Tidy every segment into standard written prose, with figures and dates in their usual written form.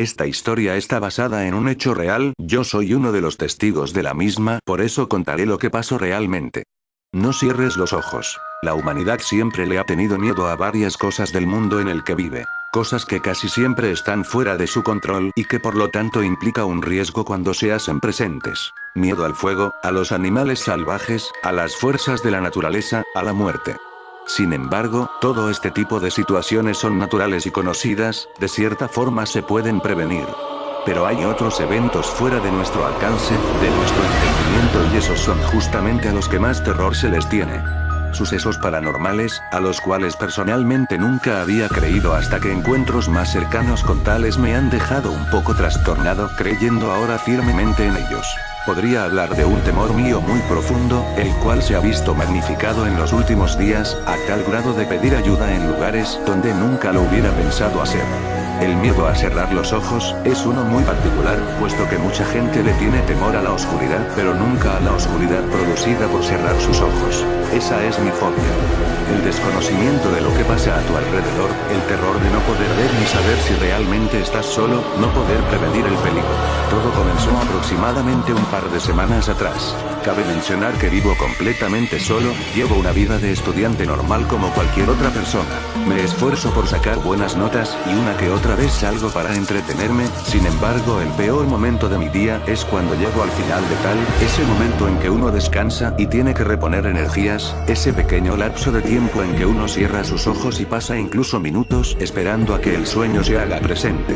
Esta historia está basada en un hecho real, yo soy uno de los testigos de la misma, por eso contaré lo que pasó realmente. No cierres los ojos. La humanidad siempre le ha tenido miedo a varias cosas del mundo en el que vive. Cosas que casi siempre están fuera de su control y que por lo tanto implica un riesgo cuando se hacen presentes. Miedo al fuego, a los animales salvajes, a las fuerzas de la naturaleza, a la muerte. Sin embargo, todo este tipo de situaciones son naturales y conocidas, de cierta forma se pueden prevenir. Pero hay otros eventos fuera de nuestro alcance, de nuestro entendimiento, y esos son justamente a los que más terror se les tiene. Sucesos paranormales, a los cuales personalmente nunca había creído hasta que encuentros más cercanos con tales me han dejado un poco trastornado, creyendo ahora firmemente en ellos. Podría hablar de un temor mío muy profundo, el cual se ha visto magnificado en los últimos días, a tal grado de pedir ayuda en lugares donde nunca lo hubiera pensado hacer. El miedo a cerrar los ojos es uno muy particular, puesto que mucha gente le tiene temor a la oscuridad, pero nunca a la oscuridad producida por cerrar sus ojos. Esa es mi fobia. El desconocimiento de lo que pasa a tu alrededor, el terror de no poder ver ni saber si realmente estás solo, no poder prevenir el peligro. Todo comenzó aproximadamente un par de semanas atrás. Cabe mencionar que vivo completamente solo, llevo una vida de estudiante normal como cualquier otra persona. Me esfuerzo por sacar buenas notas, y una que otra vez salgo para entretenerme, sin embargo el peor momento de mi día es cuando llego al final de tal, ese momento en que uno descansa y tiene que reponer energías, ese pequeño lapso de tiempo en que uno cierra sus ojos y pasa incluso minutos esperando a que el sueño se haga presente.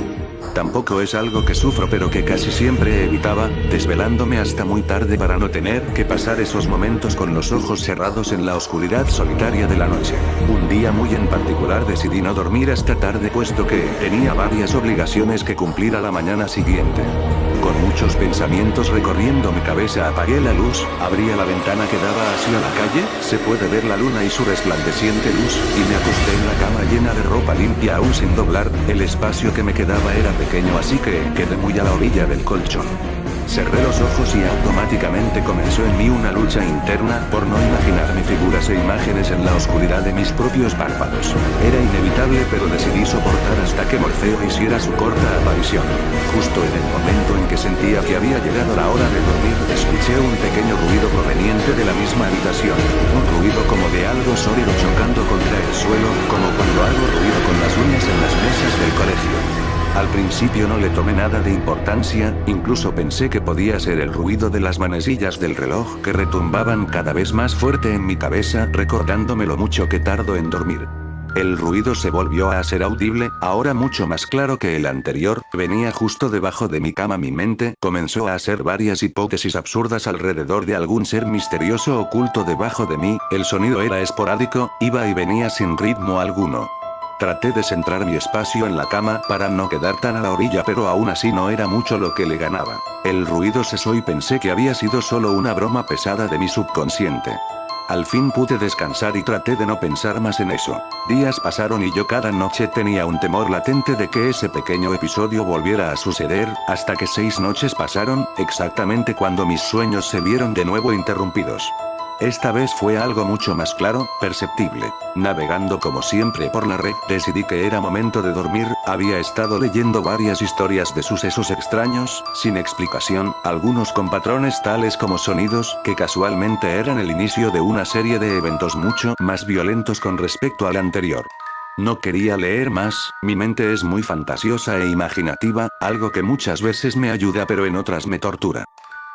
Tampoco es algo que sufro pero que casi siempre evitaba, desvelándome hasta muy tarde para no tener que pasar esos momentos con los ojos cerrados en la oscuridad solitaria de la noche. Un día muy en particular decidí no dormir hasta tarde puesto que tenía varias obligaciones que cumplir a la mañana siguiente. Con muchos pensamientos recorriendo mi cabeza apagué la luz, abría la ventana que daba hacia la calle, se puede ver la luna y su resplandeciente luz, y me acosté en la cama llena de ropa limpia aún sin doblar, el espacio que me quedaba era pequeño así que quedé muy a la orilla del colchón. Cerré los ojos y automáticamente comenzó en mí una lucha interna por no imaginarme figuras e imágenes en la oscuridad de mis propios párpados. Era inevitable pero decidí soportar hasta que Morfeo hiciera su corta aparición. Justo en el momento en que sentía que había llegado la hora de dormir, escuché un pequeño ruido proveniente de la misma habitación. Un ruido como de algo sólido chocando contra el suelo, como cuando hago ruido con las uñas en las mesas del colegio. Al principio no le tomé nada de importancia, incluso pensé que podía ser el ruido de las manecillas del reloj que retumbaban cada vez más fuerte en mi cabeza, recordándome lo mucho que tardo en dormir. El ruido se volvió a ser audible, ahora mucho más claro que el anterior, venía justo debajo de mi cama. Mi mente comenzó a hacer varias hipótesis absurdas alrededor de algún ser misterioso oculto debajo de mí, el sonido era esporádico, iba y venía sin ritmo alguno. Traté de centrar mi espacio en la cama para no quedar tan a la orilla pero aún así no era mucho lo que le ganaba. El ruido cesó y pensé que había sido solo una broma pesada de mi subconsciente. Al fin pude descansar y traté de no pensar más en eso. Días pasaron y yo cada noche tenía un temor latente de que ese pequeño episodio volviera a suceder, hasta que 6 noches pasaron, exactamente cuando mis sueños se vieron de nuevo interrumpidos. Esta vez fue algo mucho más claro, perceptible. Navegando como siempre por la red, decidí que era momento de dormir, había estado leyendo varias historias de sucesos extraños, sin explicación, algunos con patrones tales como sonidos, que casualmente eran el inicio de una serie de eventos mucho más violentos con respecto al anterior. No quería leer más, mi mente es muy fantasiosa e imaginativa, algo que muchas veces me ayuda pero en otras me tortura.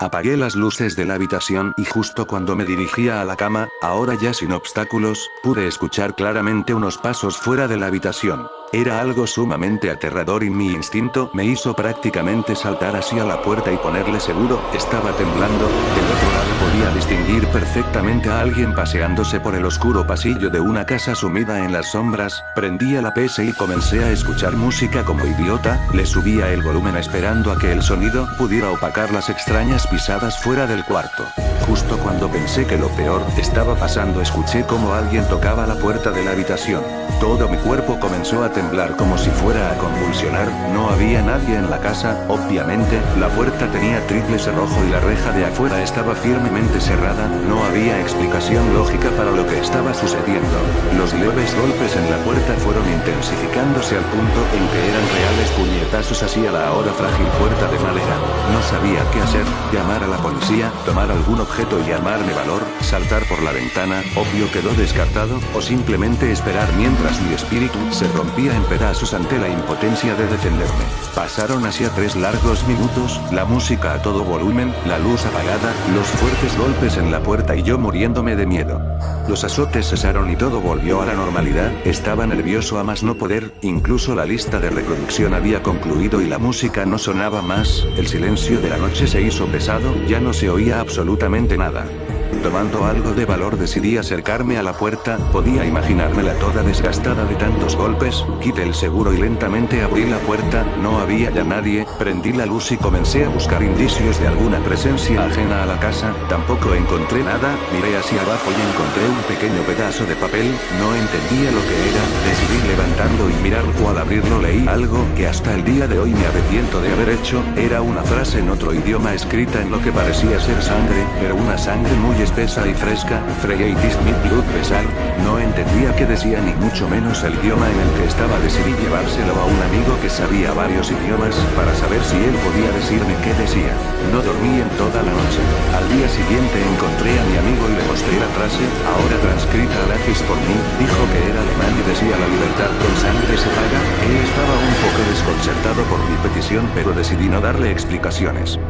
Apagué las luces de la habitación y justo cuando me dirigía a la cama, ahora ya sin obstáculos, pude escuchar claramente unos pasos fuera de la habitación. Era algo sumamente aterrador y mi instinto me hizo prácticamente saltar hacia la puerta y ponerle seguro, estaba temblando, del otro lado podía distinguir perfectamente a alguien paseándose por el oscuro pasillo de una casa sumida en las sombras, prendía la PC y comencé a escuchar música como idiota, le subía el volumen esperando a que el sonido pudiera opacar las extrañas pisadas fuera del cuarto. justo cuando pensé que lo peor estaba pasando escuché como alguien tocaba la puerta de la habitación. Todo mi cuerpo comenzó a temblar como si fuera a convulsionar, no había nadie en la casa, obviamente, la puerta tenía triple cerrojo y la reja de afuera estaba firmemente cerrada, no había explicación lógica para lo que estaba sucediendo. Los leves golpes en la puerta fueron intensificándose al punto en que eran reales puñetazos hacia la ahora frágil puerta de madera. No sabía qué hacer, llamar a la policía, tomar algún objeto y armarme valor, saltar por la ventana, obvio quedó descartado, o simplemente esperar mientras mi espíritu se rompía en pedazos ante la impotencia de defenderme. Pasaron hacia 3 largos minutos, la música a todo volumen, la luz apagada, los fuertes golpes en la puerta y yo muriéndome de miedo. Los azotes cesaron y todo volvió a la normalidad, estaba nervioso a más no poder, incluso la lista de reproducción había concluido y la música no sonaba más, el silencio de la noche se hizo pesado, ya no se oía absolutamente nada. Tomando algo de valor decidí acercarme a la puerta, podía imaginármela toda desgastada de tantos golpes, quité el seguro y lentamente abrí la puerta, no había ya nadie, prendí la luz y comencé a buscar indicios de alguna presencia ajena a la casa, tampoco encontré nada, miré hacia abajo y encontré un pequeño pedazo de papel, no entendía lo que era, decidí levantarlo y mirarlo. Al abrirlo leí algo que hasta el día de hoy me arrepiento de haber hecho, era una frase en otro idioma escrita en lo que parecía ser sangre, pero una sangre muy espesa y fresca, Freightis mit Blut besar, no entendía qué decía ni mucho menos el idioma en el que estaba. Decidí llevárselo a un amigo que sabía varios idiomas, para saber si él podía decirme qué decía. No dormí en toda la noche. Al día siguiente encontré a mi amigo y le mostré la frase, ahora transcrita a lápiz por mí, dijo que era alemán y decía la libertad con sangre se paga, él estaba un poco desconcertado por mi petición pero decidí no darle explicaciones.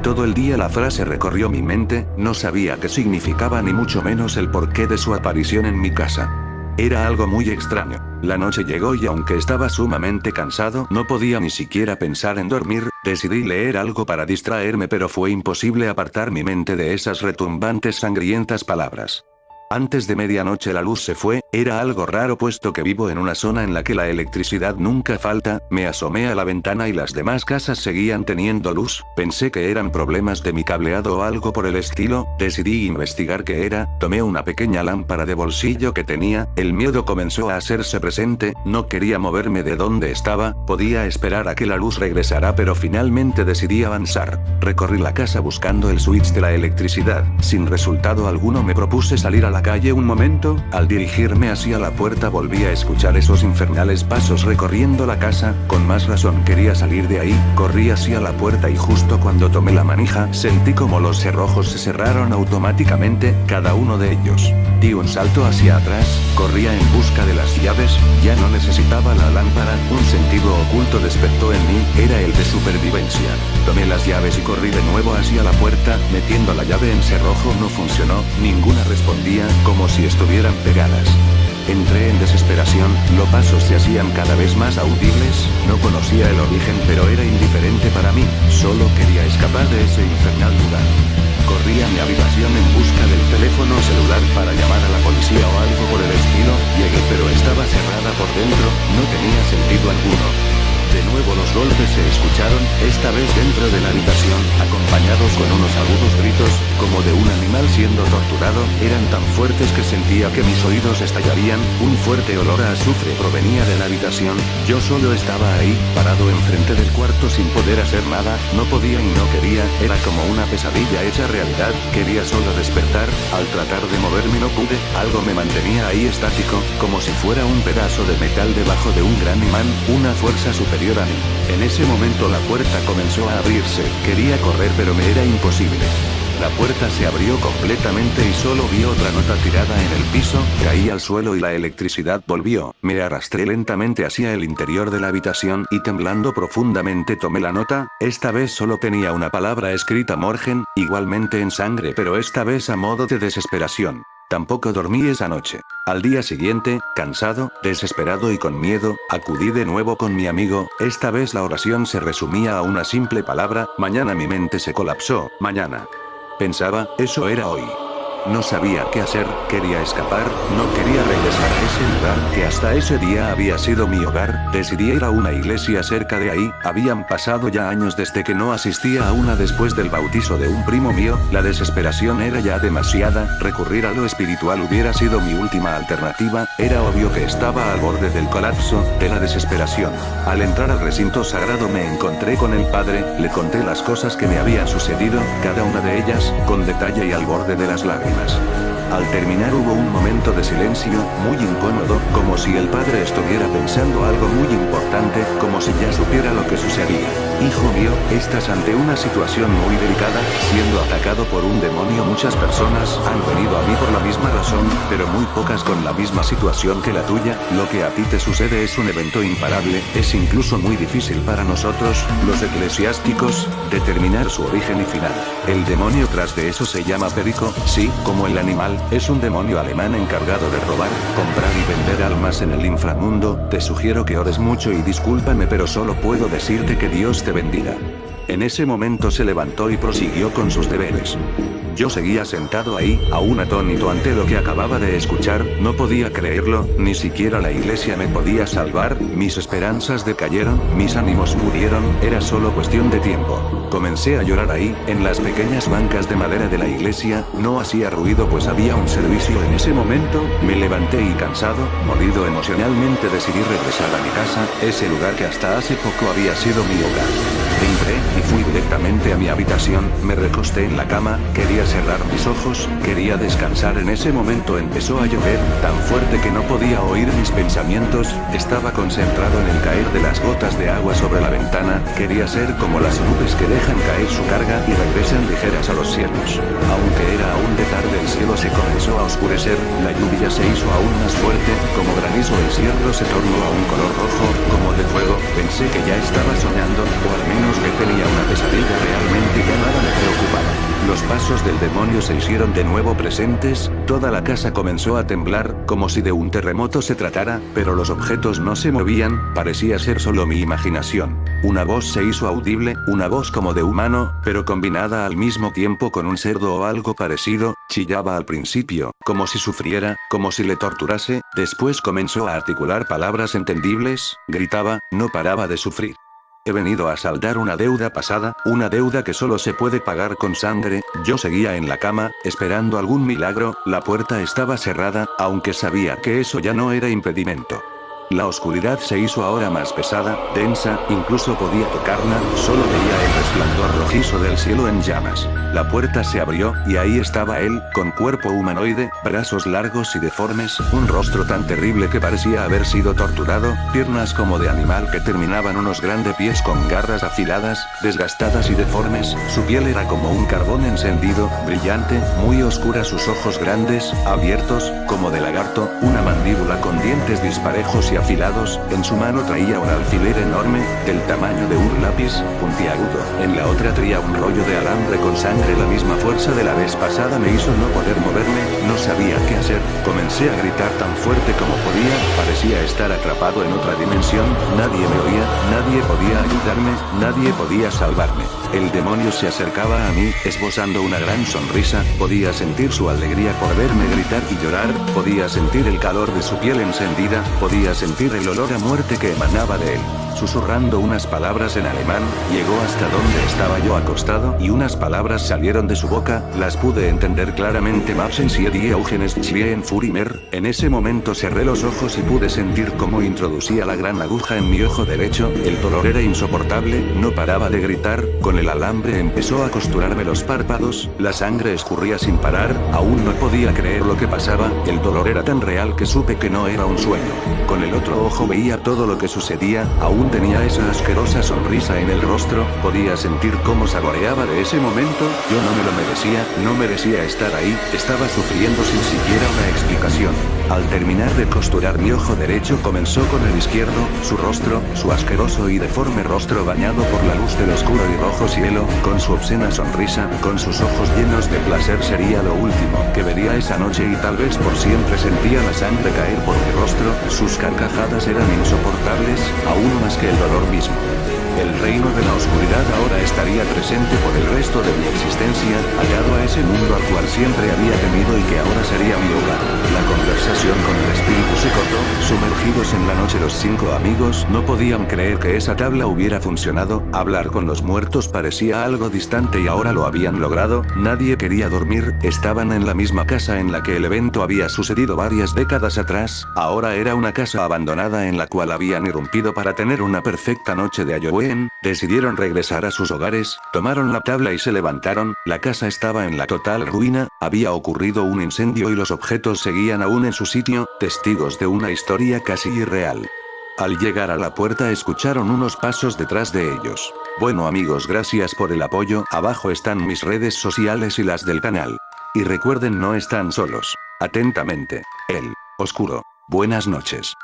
Todo el día la frase recorrió mi mente, no sabía qué significaba ni mucho menos el porqué de su aparición en mi casa. Era algo muy extraño. La noche llegó y aunque estaba sumamente cansado, no podía ni siquiera pensar en dormir, decidí leer algo para distraerme pero fue imposible apartar mi mente de esas retumbantes sangrientas palabras. Antes de medianoche la luz se fue, era algo raro puesto que vivo en una zona en la que la electricidad nunca falta, me asomé a la ventana y las demás casas seguían teniendo luz, pensé que eran problemas de mi cableado o algo por el estilo, decidí investigar qué era, tomé una pequeña lámpara de bolsillo que tenía, el miedo comenzó a hacerse presente, no quería moverme de donde estaba, podía esperar a que la luz regresara pero finalmente decidí avanzar. Recorrí la casa buscando el switch de la electricidad, sin resultado alguno me propuse salir a la calle un momento, al dirigirme hacia la puerta volví a escuchar esos infernales pasos recorriendo la casa, con más razón quería salir de ahí, corrí hacia la puerta y justo cuando tomé la manija sentí como los cerrojos se cerraron automáticamente, cada uno de ellos. Di un salto hacia atrás, corría en busca de las llaves, ya no necesitaba la lámpara, un sentido oculto despertó en mí, era el de supervivencia. Tomé las llaves y corrí de nuevo hacia la puerta, metiendo la llave en cerrojo no funcionó, ninguna respondía, como si estuvieran pegadas. Entré en desesperación, los pasos se hacían cada vez más audibles, no conocía el origen pero era indiferente para mí, solo quería escapar de ese infernal lugar. Corrí a mi habitación en busca del teléfono celular para llamar a la policía o algo por el estilo, llegué pero estaba cerrada por dentro, no tenía sentido alguno. De nuevo los golpes se escucharon, esta vez dentro de la habitación, acompañados con unos agudos gritos, como de un animal siendo torturado, eran tan fuertes que sentía que mis oídos estallarían, un fuerte olor a azufre provenía de la habitación, yo solo estaba ahí, parado enfrente del cuarto sin poder hacer nada, no podía y no quería, era como una pesadilla hecha realidad, quería solo despertar, al tratar de moverme no pude, algo me mantenía ahí estático, como si fuera un pedazo de metal debajo de un gran imán, una fuerza superior a mí. En ese momento la puerta comenzó a abrirse, quería correr pero me era imposible. La puerta se abrió completamente y solo vi otra nota tirada en el piso, caí al suelo y la electricidad volvió, me arrastré lentamente hacia el interior de la habitación y temblando profundamente tomé la nota, esta vez solo tenía una palabra escrita Morgen, igualmente en sangre pero esta vez a modo de desesperación. Tampoco dormí esa noche. Al día siguiente, cansado, desesperado y con miedo, acudí de nuevo con mi amigo, esta vez la oración se resumía a una simple palabra, mañana mi mente se colapsó, mañana. Pensaba, eso era hoy. No sabía qué hacer, quería escapar, no quería regresar a ese lugar que hasta ese día había sido mi hogar. Decidí ir a una iglesia cerca de ahí. Habían pasado ya años desde que no asistía a una después del bautizo de un primo mío. La desesperación era ya demasiada, recurrir a lo espiritual hubiera sido mi última alternativa. Era obvio que estaba al borde del colapso, de la desesperación. Al entrar al recinto sagrado me encontré con el padre, le conté las cosas que me habían sucedido, cada una de ellas, con detalle y al borde de las lágrimas. Al terminar hubo un momento de silencio, muy incómodo, como si el padre estuviera pensando algo muy importante, como si ya supiera lo que sucedía. Hijo mío, estás ante una situación muy delicada, siendo atacado por un demonio. Muchas personas han venido a mí por la misma razón, pero muy pocas con la misma situación que la tuya. Lo que a ti te sucede es un evento imparable, es incluso muy difícil para nosotros, los eclesiásticos, determinar su origen y final. El demonio tras de eso se llama Perico, sí, como el animal, es un demonio alemán encargado de robar, comprar y vender almas en el inframundo. Te sugiero que ores mucho y discúlpame, pero solo puedo decirte que Dios te bendiga. En ese momento se levantó y prosiguió con sus deberes. Yo seguía sentado ahí, aún atónito ante lo que acababa de escuchar, no podía creerlo, ni siquiera la iglesia me podía salvar, mis esperanzas decayeron, mis ánimos murieron, era solo cuestión de tiempo. Comencé a llorar ahí, en las pequeñas bancas de madera de la iglesia, no hacía ruido pues había un servicio en ese momento. Me levanté y cansado, molido emocionalmente decidí regresar a mi casa, ese lugar que hasta hace poco había sido mi hogar. Entré y fui directamente a mi habitación, me recosté en la cama, quería cerrar mis ojos, quería descansar. En ese momento empezó a llover, tan fuerte que no podía oír mis pensamientos, estaba concentrado en el caer de las gotas de agua sobre la ventana, quería ser como las nubes que dejan caer su carga y regresan ligeras a los cielos. Aunque era aún de tarde el cielo se comenzó a oscurecer, la lluvia se hizo aún más fuerte, como granizo el cielo se tornó a un color rojo, como de fuego, pensé que ya estaba soñando, o al menos que tenía una pesadilla. Realmente ya nada me preocupaba. Los pasos del demonio se hicieron de nuevo presentes, toda la casa comenzó a temblar, como si de un terremoto se tratara, pero los objetos no se movían, parecía ser solo mi imaginación. Una voz se hizo audible, una voz como de humano, pero combinada al mismo tiempo con un cerdo o algo parecido, chillaba al principio, como si sufriera, como si le torturase, después comenzó a articular palabras entendibles, gritaba, no paraba de sufrir. He venido a saldar una deuda pasada, una deuda que solo se puede pagar con sangre. Yo seguía en la cama, esperando algún milagro, la puerta estaba cerrada, aunque sabía que eso ya no era impedimento. La oscuridad se hizo ahora más pesada, densa, incluso podía tocarla, solo veía el resplandor rojizo del cielo en llamas. La puerta se abrió, y ahí estaba él, con cuerpo humanoide, brazos largos y deformes, un rostro tan terrible que parecía haber sido torturado, piernas como de animal que terminaban unos grandes pies con garras afiladas, desgastadas y deformes, su piel era como un carbón encendido, brillante, muy oscura, sus ojos grandes, abiertos, como de lagarto, una mandíbula con dientes disparejos y afilados, en su mano traía un alfiler enorme, del tamaño de un lápiz, puntiagudo, en la otra traía un rollo de alambre con sangre. La misma fuerza de la vez pasada me hizo no poder moverme, no sabía qué hacer, comencé a gritar tan fuerte como podía, parecía estar atrapado en otra dimensión, nadie me oía, nadie podía ayudarme, nadie podía salvarme. El demonio se acercaba a mí, esbozando una gran sonrisa, podía sentir su alegría por verme gritar y llorar, podía sentir el calor de su piel encendida, podía sentir el olor a muerte que emanaba de él. Susurrando unas palabras en alemán, llegó hasta donde estaba yo acostado y unas palabras salieron de su boca, las pude entender claramente. Machen Sie die Augen en Furimer. En ese momento cerré los ojos y pude sentir cómo introducía la gran aguja en mi ojo derecho, el dolor era insoportable, no paraba de gritar, con el alambre empezó a costurarme los párpados, la sangre escurría sin parar, aún no podía creer lo que pasaba, el dolor era tan real que supe que no era un sueño. Con el otro ojo veía todo lo que sucedía, aún tenía esa asquerosa sonrisa en el rostro, podía sentir cómo saboreaba de ese momento, yo no me lo merecía, no merecía estar ahí, estaba sufriendo sin siquiera una explicación. Al terminar de costurar mi ojo derecho comenzó con el izquierdo, su rostro, su asqueroso y deforme rostro bañado por la luz del oscuro y rojo cielo, con su obscena sonrisa, con sus ojos llenos de placer sería lo último que vería esa noche y tal vez por siempre. Sentía la sangre caer por mi rostro, sus carcajadas eran insoportables, aún más que el dolor mismo. El reino de la oscuridad ahora estaría presente por el resto de mi existencia, hallado a ese mundo al cual siempre había temido y que ahora sería mi hogar. La conversación con el espíritu se cortó, sumergidos en la noche los 5 amigos no podían creer que esa tabla hubiera funcionado, hablar con los muertos parecía algo distante y ahora lo habían logrado, nadie quería dormir, estaban en la misma casa en la que el evento había sucedido varias décadas atrás, ahora era una casa abandonada en la cual habían irrumpido para tener una perfecta noche de Halloween, decidieron regresar a sus hogares, tomaron la tabla y se levantaron, la casa estaba en la total ruina, había ocurrido un incendio y los objetos seguían aún en su sitio, testigos de una historia casi irreal. Al llegar a la puerta escucharon unos pasos detrás de ellos. Bueno amigos, gracias por el apoyo, abajo están mis redes sociales y las del canal. Y recuerden, no están solos. Atentamente, el Oscuro. Buenas noches.